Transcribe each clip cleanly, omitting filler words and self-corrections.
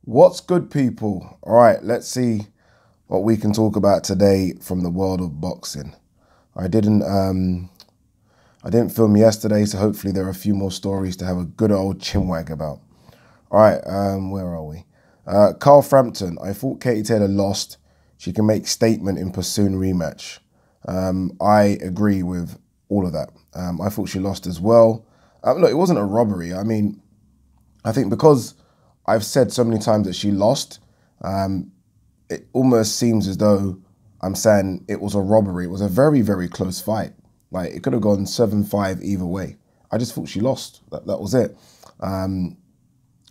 What's good, people? All right, let's see what we can talk about today from the world of boxing. I didn't I didn't film yesterday, so hopefully there are a few more stories to have a good old chinwag about. All right, where are we? Carl Frampton. I thought Katie Taylor lost. She can make statement in Pursuit rematch. I agree with all of that. I thought she lost as well. Look, it wasn't a robbery. I mean, I think because I've said so many times that she lost, it almost seems as though I'm saying it was a robbery. It was a very, very close fight. Like, it could have gone 7-5 either way. I just thought she lost. That was it.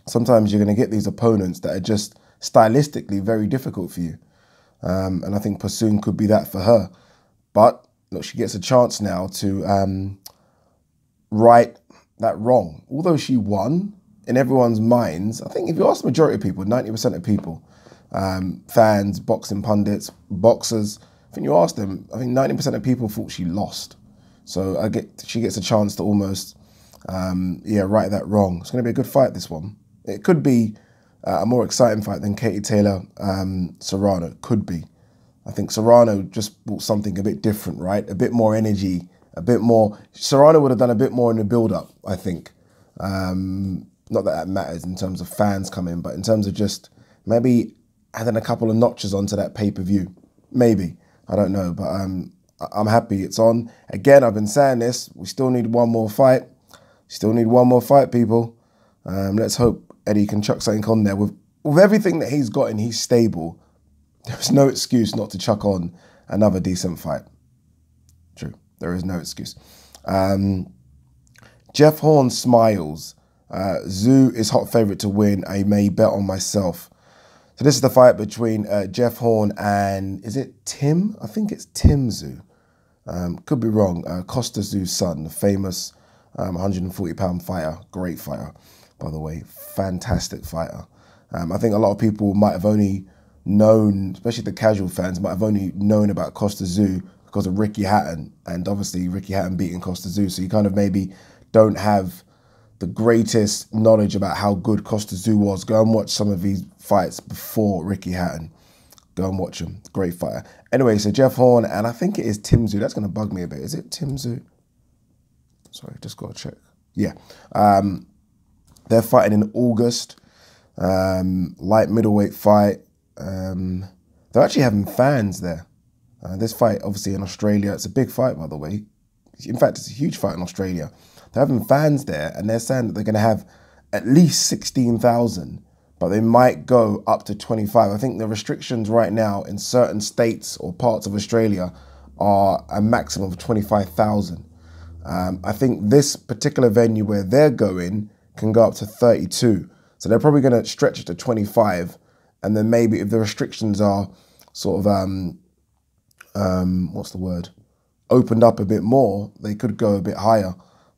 Sometimes you're going to get these opponents that are just stylistically very difficult for you. And I think Pursuit could be that for her. But, look, she gets a chance now to right that wrong. Although she won, in everyone's minds, I think if you ask the majority of people, 90% of people, fans, boxing pundits, boxers, I think you ask them, I think 90% of people thought she lost. So she gets a chance to almost, right that wrong. It's going to be a good fight, this one. It could be a more exciting fight than Katie Taylor, Serrano. Could be. I think Serrano just brought something a bit different, right? A bit more energy, a bit more. Serrano would have done a bit more in the build-up, I think. Not that matters in terms of fans coming, but in terms of just maybe adding a couple of notches onto that pay-per-view. Maybe. I don't know, but I'm happy it's on. Again, I've been saying this. We still need one more fight. Still need one more fight, people. Let's hope Eddie can chuck something on there. With everything that he's got and he's stable, there's no excuse not to chuck on another decent fight. True. There is no excuse. Jeff Horn smiles. Zoo is hot favourite to win. I may bet on myself. So this is the fight between Jeff Horn and, is it Tim? I think it's Tim Zoo. Could be wrong. Costa Zoo's son, the famous 140-pound fighter. Great fighter, by the way. Fantastic fighter. I think a lot of people might have only known, especially the casual fans, might have only known about Costa Zoo because of Ricky Hatton. And obviously Ricky Hatton beating Costa Zoo. So you kind of maybe don't have the greatest knowledge about how good Costa Zoo was. Go and watch some of these fights before Ricky Hatton. Go and watch him. Great fighter. Anyway, so Jeff Horn, and I think it is Tim Zoo. That's going to bug me a bit. Is it Tim Zoo? Sorry, just got to check. Yeah. They're fighting in August. Light middleweight fight. They're actually having fans there. This fight, obviously, in Australia. It's a big fight, by the way. In fact, it's a huge fight in Australia. They're having fans there, and they're saying that they're going to have at least 16,000, but they might go up to 25. I think the restrictions right now in certain states or parts of Australia are a maximum of 25,000. I think this particular venue where they're going can go up to 32. So they're probably going to stretch it to 25, and then maybe if the restrictions are sort of, what's the word? Opened up a bit more, they could go a bit higher.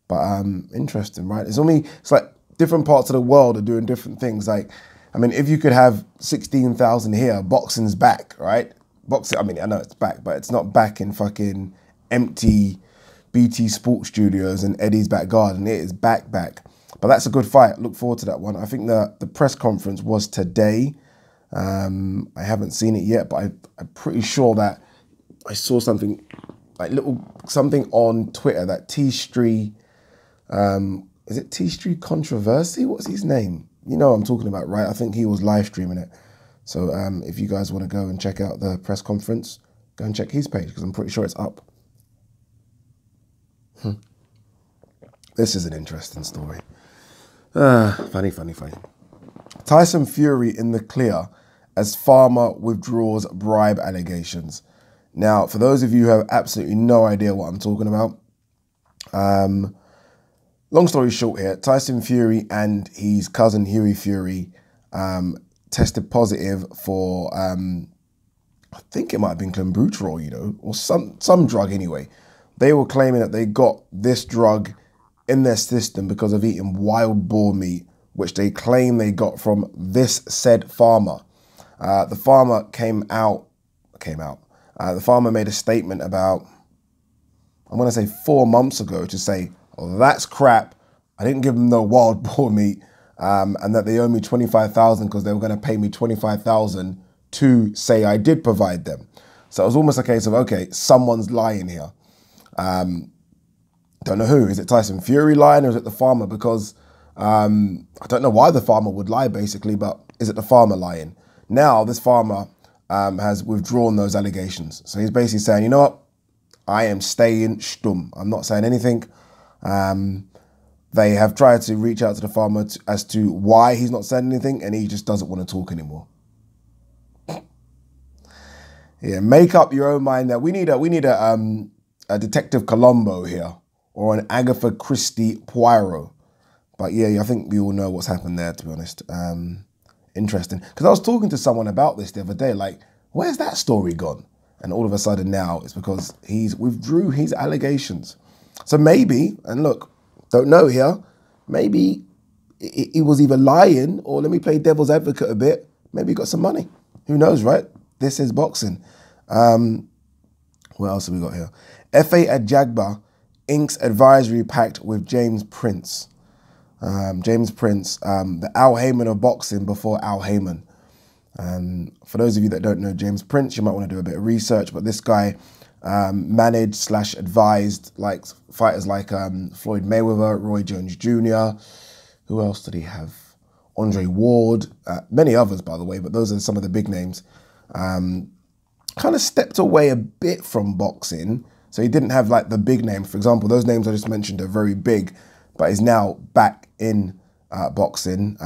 But interesting, right? It's like different parts of the world are doing different things. Like, I mean, if you could have 16,000 here, boxing's back, right? Boxing, I mean, I know it's back, but it's not back in fucking empty BT Sports Studios and Eddie's back garden. It is back. But that's a good fight. Look forward to that one. I think the press conference was today. I haven't seen it yet, but I'm pretty sure that I saw something, like something on Twitter that T-Street, is it T-Street Controversy? What's his name? You know what I'm talking about, right? I think he was live streaming it. So if you guys want to go and check out the press conference, go and check his page because I'm pretty sure it's up. This is an interesting story. Funny. Tyson Fury in the clear as Farmer withdraws bribe allegations. Now, for those of you who have absolutely no idea what I'm talking about, long story short here, Tyson Fury and his cousin Huey Fury tested positive for, I think it might have been clenbuterol, or some drug anyway. They were claiming that they got this drug in their system because of eating wild boar meat, which they claim they got from this said farmer. The farmer came out. The farmer made a statement about, I'm going to say 4 months ago, to say, oh, that's crap. I didn't give them no wild boar meat. and that they owe me 25,000 because they were going to pay me 25,000 to say I did provide them. So it was almost a case of, okay, someone's lying here. Don't know who. Is it Tyson Fury lying or is it the farmer? Because I don't know why the farmer would lie, basically, but is it the farmer lying? Now, this farmer has withdrawn those allegations. So he's basically saying, you know what? I am staying stum. I'm not saying anything. They have tried to reach out to the farmer as to why he's not saying anything, and he just doesn't want to talk anymore. Yeah, make up your own mind there. We need a Detective Columbo here, or an Agatha Christie Poirot. But yeah, I think we all know what's happened there, to be honest. Interesting. Because I was talking to someone about this the other day, like, where's that story gone? And all of a sudden now it's because he's withdrew his allegations. So maybe, and look, don't know here, maybe he was either lying or, let me play devil's advocate a bit, maybe he got some money. Who knows, right? This is boxing. What else have we got here? FA Ajagba inks advisory pact with James Prince. James Prince, the Al Heyman of boxing before Al Heyman. For those of you that don't know James Prince, you might want to do a bit of research, but this guy managed / advised like fighters like Floyd Mayweather, Roy Jones Jr. Who else did he have? Andre Ward, many others, by the way, but those are some of the big names. Kind of stepped away a bit from boxing, so he didn't have like the big name. For example, those names I just mentioned are very big, but he's now back in boxing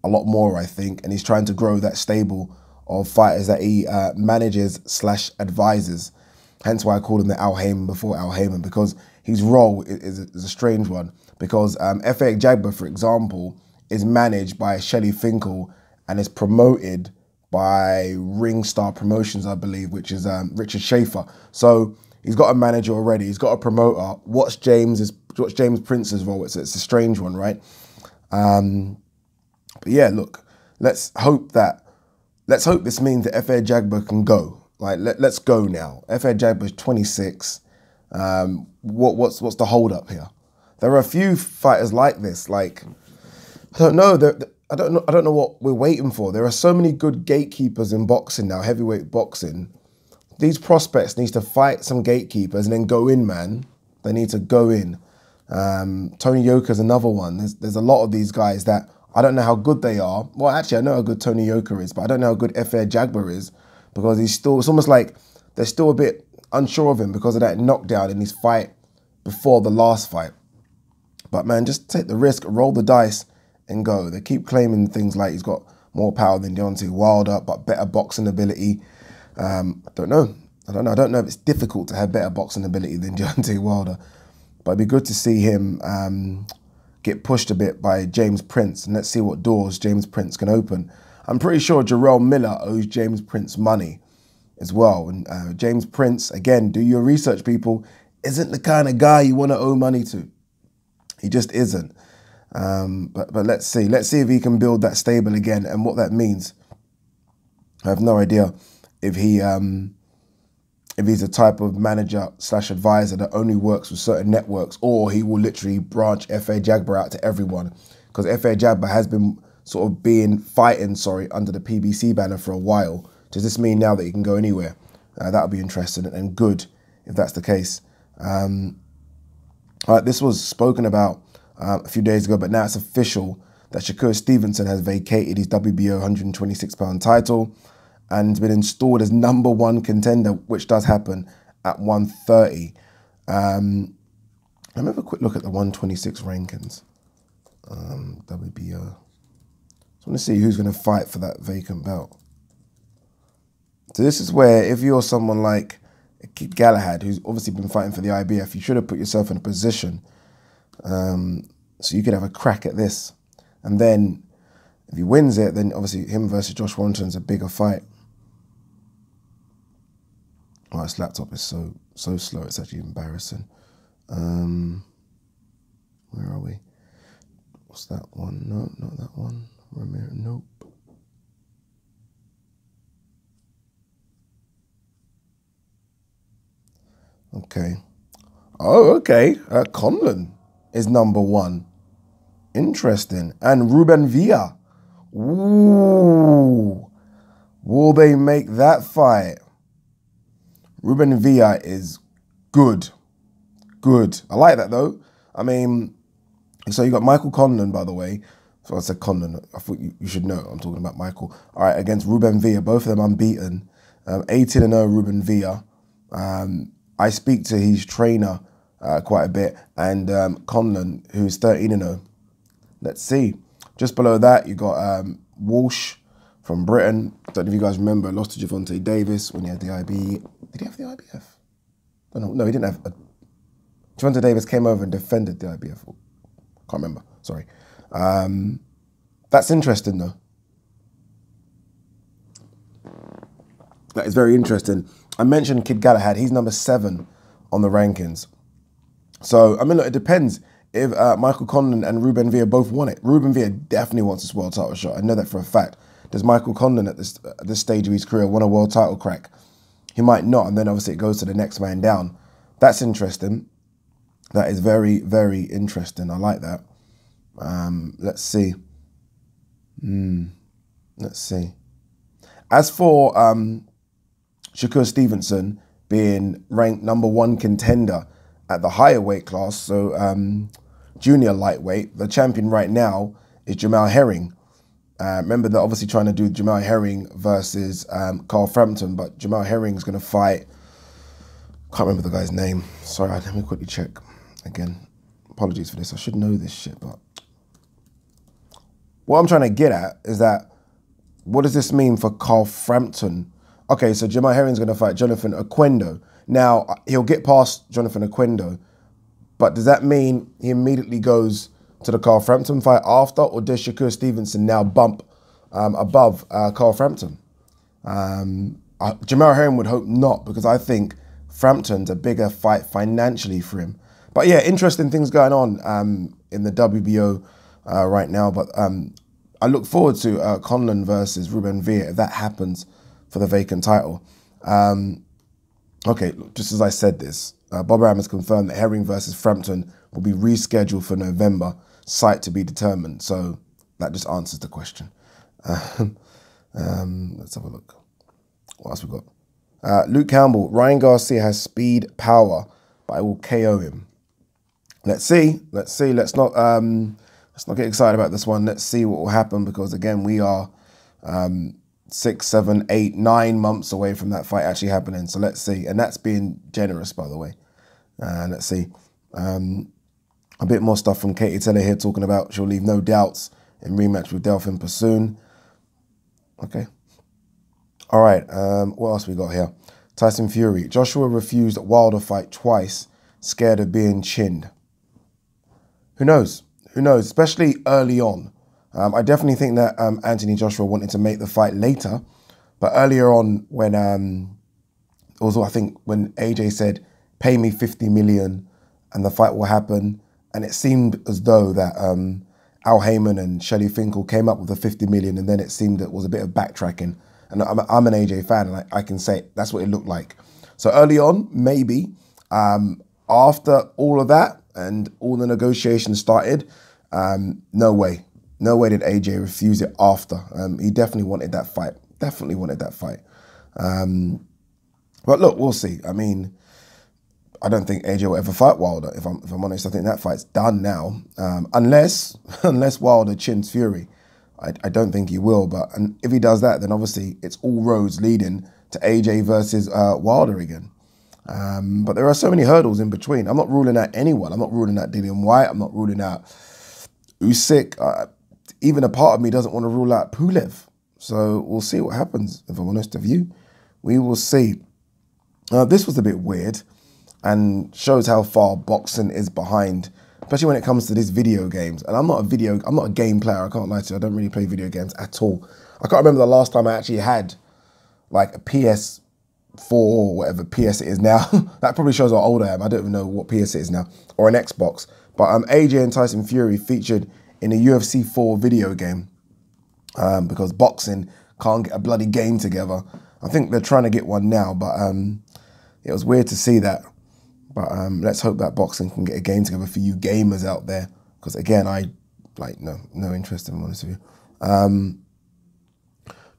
a lot more, I think, and he's trying to grow that stable of fighters that he manages / advises. Hence why I called him the Al Heyman before Al Heyman, because his role is a strange one. Because F.A. Jagba, for example, is managed by Shelley Finkel and is promoted by Ring Star Promotions, I believe, which is Richard Schaefer. So he's got a manager already. He's got a promoter. What's James Prince's role? It's a strange one, right? But yeah, look, let's hope this means that F.A. Jagba can go. Like, let's go now. F.A. Jagba is 26. What's the hold up here? There are a few fighters like this. Like, I don't know. I don't know what we're waiting for. There are so many good gatekeepers in boxing now, heavyweight boxing. These prospects need to fight some gatekeepers and then go in, man. They need to go in. Tony Yoka's another one. There's a lot of these guys that I don't know how good they are. Well, actually, I know how good Tony Yoka is, but I don't know how good F.A. Jagba is, because it's almost like they're still a bit unsure of him because of that knockdown in his fight before the last fight. But man, just take the risk, roll the dice and go. They keep claiming things like he's got more power than Deontay Wilder, but better boxing ability. I don't know. I don't know if it's difficult to have better boxing ability than Deontay Wilder, but it'd be good to see him get pushed a bit by James Prince, and let's see what doors James Prince can open. I'm pretty sure Jarrell Miller owes James Prince money as well. And James Prince, again, do your research, people, isn't the kind of guy you want to owe money to. He just isn't. But let's see. Let's see if he can build that stable again and what that means. I have no idea if he's a type of manager / advisor that only works with certain networks, or he will literally branch F.A. Jagba out to everyone. Because F.A. Jagba has been sort of fighting under the PBC banner for a while. Does this mean now that he can go anywhere? That would be interesting and good if that's the case. All right, this was spoken about a few days ago, but now it's official that Shakur Stevenson has vacated his WBO 126-pound title and been installed as #1 contender, which does happen at 130. Let me have a quick look at the 126 rankings. WBO. I want to see who's going to fight for that vacant belt. So this is where, if you're someone like Kid Galahad, who's obviously been fighting for the IBF, you should have put yourself in a position so you could have a crack at this. And then if he wins it, then obviously him versus Josh Warrington's a bigger fight. Oh, this laptop is so slow, it's actually embarrassing. Where are we? What's that one? No, not that one. Ramiro, nope. Okay. Oh, okay. Conlon is #1. Interesting. And Ruben Villa. Ooh. Will they make that fight? Ruben Villa is good. Good. I like that, though. I mean, so you got Michael Conlan, by the way. So I said Conlan. I thought you should know. I'm talking about Michael. All right, against Ruben Villa. Both of them unbeaten. 18-0 Ruben Villa. I speak to his trainer quite a bit. And Conlan, who's 13-0. Let's see. Just below that, you got Walsh from Britain. Don't know if you guys remember, lost to Gervonta Davis when he had the IB. Did he have the IBF? No, he didn't have. Gervonta Davis came over and defended the IBF. Can't remember. Sorry. That's interesting, though. That is very interesting. I mentioned Kid Galahad. He's number 7 on the rankings. So, I mean, look, it depends if Michael Conlan and Ruben Villa both want it. Ruben Villa definitely wants this world title shot. I know that for a fact. Does Michael Conlan at this stage of his career want a world title crack? He might not, and then obviously it goes to the next man down. That's interesting. That is very, very interesting. I like that. Let's see. Let's see. As for Shakur Stevenson being ranked number 1 contender at the higher weight class, so junior lightweight, the champion right now is Jamal Herring. Remember, they're obviously trying to do Jamal Herring versus Carl Frampton, but Jamal Herring is going to fight, can't remember the guy's name. Sorry, let me quickly check again. Apologies for this. I should know this shit, but what I'm trying to get at is that, what does this mean for Carl Frampton? Okay, so Jamal Herring's going to fight Jonathan Oquendo. Now, he'll get past Jonathan Oquendo, but does that mean he immediately goes to the Carl Frampton fight after, or does Shakur Stevenson now bump above Carl Frampton? Jamal Herring would hope not, because I think Frampton's a bigger fight financially for him. But yeah, interesting things going on in the WBO right now. But I look forward to Conlan versus Ruben Villa if that happens for the vacant title. Okay, just as I said this, Bob Arum has confirmed that Herring versus Frampton will be rescheduled for November, site to be determined. So that just answers the question. Let's have a look. What else we got? Luke Campbell, Ryan Garcia has speed, power, but I will KO him. Let's see. Let's see. Let's not get excited about this one. Let's see what will happen, because again, we are 6, 7, 8, 9 months away from that fight actually happening. So let's see. And that's being generous, by the way. Let's see. A bit more stuff from Katie Taylor here, talking about she'll leave no doubts in rematch with Delphine Persoon. Okay. All right. What else we got here? Tyson Fury. Joshua refused Wilder fight twice, scared of being chinned. Who knows? Who knows? Especially early on. I definitely think that Anthony Joshua wanted to make the fight later, but earlier on, when also I think when AJ said, "Pay me 50 million, and the fight will happen," and it seemed as though that Al Heyman and Shelley Finkel came up with the 50 million, and then it seemed it was a bit of backtracking. And I'm an AJ fan, and I can say that's what it looked like. So early on, maybe. After all of that and all the negotiations started, no way. No way did AJ refuse it after. He definitely wanted that fight. Definitely wanted that fight. But look, we'll see. I mean, I don't think AJ will ever fight Wilder. If I'm honest, I think that fight's done now. Unless Wilder chins Fury. I don't think he will. But if he does that, then obviously it's all roads leading to AJ versus Wilder again. But there are so many hurdles in between. I'm not ruling out anyone. I'm not ruling out Dillian Whyte. I'm not ruling out Usyk. Even a part of me doesn't want to rule out Pulev. So we'll see what happens, if I'm honest with you. We will see. This was a bit weird and shows how far boxing is behind, especially when it comes to these video games. And I'm not a game player, I can't lie to you. I don't really play video games at all. I can't remember the last time I actually had like a PS4 or whatever PS it is now. That probably shows how old I am. I don't even know what PS it is now, or an Xbox. But AJ and Tyson Fury featured in a UFC 4 video game because boxing can't get a bloody game together. I think they're trying to get one now, but it was weird to see that. But let's hope that boxing can get a game together for you gamers out there. Because again, I like, no interest in, honest with you.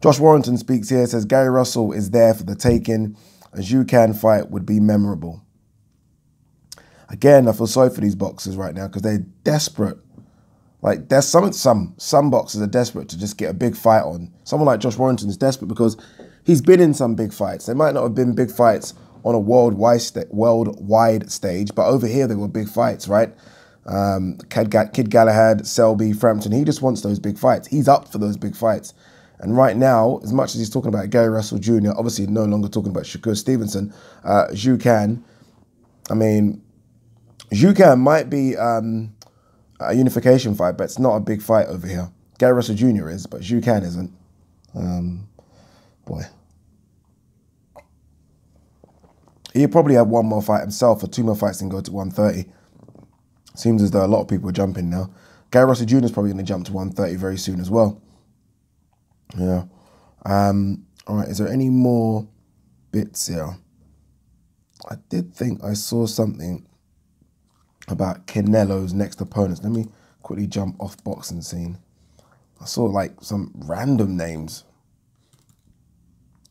Josh Warrington speaks here, says Gary Russell is there for the taking. A Ukad fight would be memorable. Again, I feel sorry for these boxers right now because they're desperate. Like, there's some boxers are desperate to just get a big fight on. Someone like Josh Warrington is desperate because he's been in some big fights. They might not have been big fights on a worldwide stage, but over here they were big fights, right? Kid Galahad, Selby, Frampton, he just wants those big fights. He's up for those big fights. And right now, as much as he's talking about Gary Russell Jr., obviously no longer talking about Shakur Stevenson, Ukad, I mean, Ukad might be a unification fight, but it's not a big fight over here. Gary Russell Jr. is, but Ukad isn't. Boy. He'll probably have one more fight himself or two more fights and go to 130. Seems as though a lot of people are jumping now. Gary Russell Jr. is probably going to jump to 130 very soon as well. Yeah. All right, is there any more bits here? I did think I saw something about Canelo's next opponents. Let me quickly jump off boxing scene. I saw like some random names.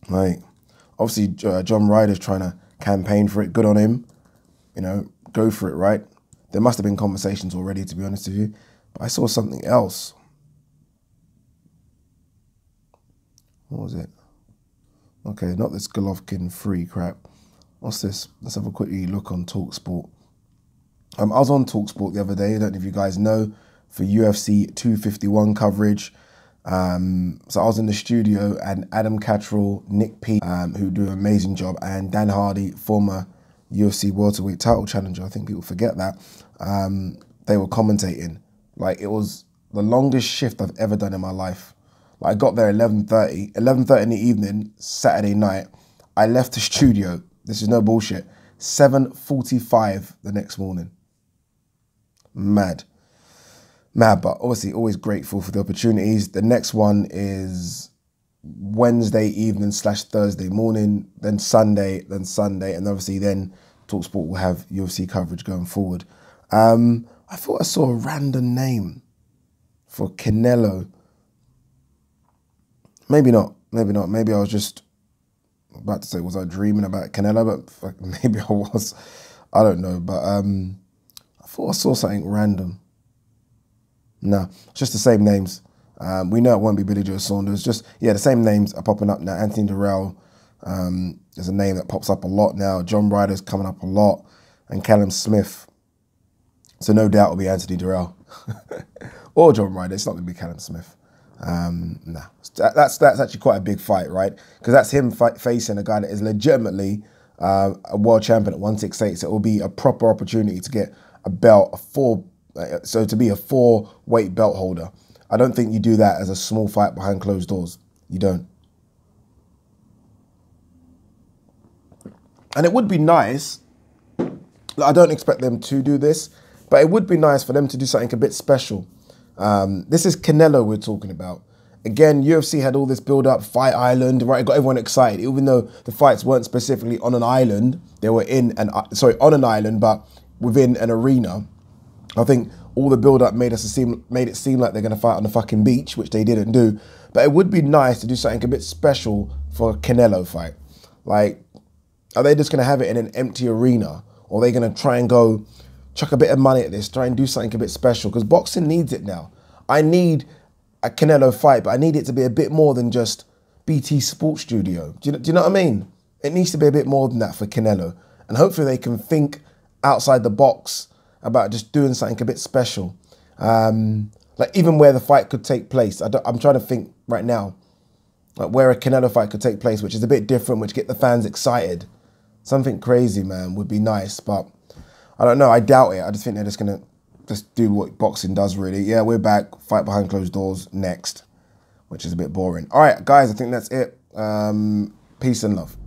Like, obviously, John Ryder's trying to campaign for it. Good on him. You know, go for it, right? There must have been conversations already, to be honest with you. But I saw something else. What was it? Okay, not this Golovkin free crap. What's this? Let's have a quick look on TalkSport. I was on TalkSport the other day. I don't know if you guys know, for UFC 251 coverage. So I was in the studio and Adam Catterall, Nick P, who do an amazing job, and Dan Hardy, former UFC welterweight title challenger. I think people forget that. They were commentating. Like, it was the longest shift I've ever done in my life. Like, I got there 11:30 in the evening, Saturday night. I left the studio, this is no bullshit, 7:45 the next morning. Mad, but obviously always grateful for the opportunities. The next one is Wednesday evening / Thursday morning, then Sunday, and obviously then TalkSport will have UFC coverage going forward. I thought I saw a random name for Canelo. Maybe not. Maybe I was just about to say, was I dreaming about Canelo? But maybe I was. I don't know. But I thought I saw something random. No, it's just the same names. We know it won't be Billy Joe Saunders. Just, yeah, the same names are popping up now. Anthony Durrell is a name that pops up a lot now. John Ryder's coming up a lot. And Callum Smith. So no doubt it'll be Anthony Durrell. Or John Ryder. It's not going to be Callum Smith. Nah. That's actually quite a big fight, right? Because that's him facing a guy that is legitimately a world champion at 168. So it will be a proper opportunity to get a belt, to be a 4-weight belt holder. I don't think you do that as a small fight behind closed doors. You don't. And it would be nice, I don't expect them to do this, but it would be nice for them to do something a bit special. This is Canelo we're talking about. Again, UFC had all this build-up, Fight Island, right? It got everyone excited, even though the fights weren't specifically on an island. They were on an island, but within an arena. I think all the build-up made it seem like they're going to fight on the fucking beach, which they didn't do. But it would be nice to do something a bit special for a Canelo fight. Like, are they just going to have it in an empty arena? Or are they going to try and go chuck a bit of money at this, try and do something a bit special? Because boxing needs it now. I need a Canelo fight, but I need it to be a bit more than just BT Sports Studio. Do you know what I mean? It needs to be a bit more than that for Canelo. And hopefully they can think outside the box about just doing something a bit special. Like even where the fight could take place. I'm trying to think right now, like where a Canelo fight could take place, which is a bit different, which get the fans excited. Something crazy, man, would be nice, but I don't know. I doubt it. I just think they're just going to just do what boxing does, really. Yeah, we're back. Fight behind closed doors next, which is a bit boring. All right, guys, I think that's it. Peace and love.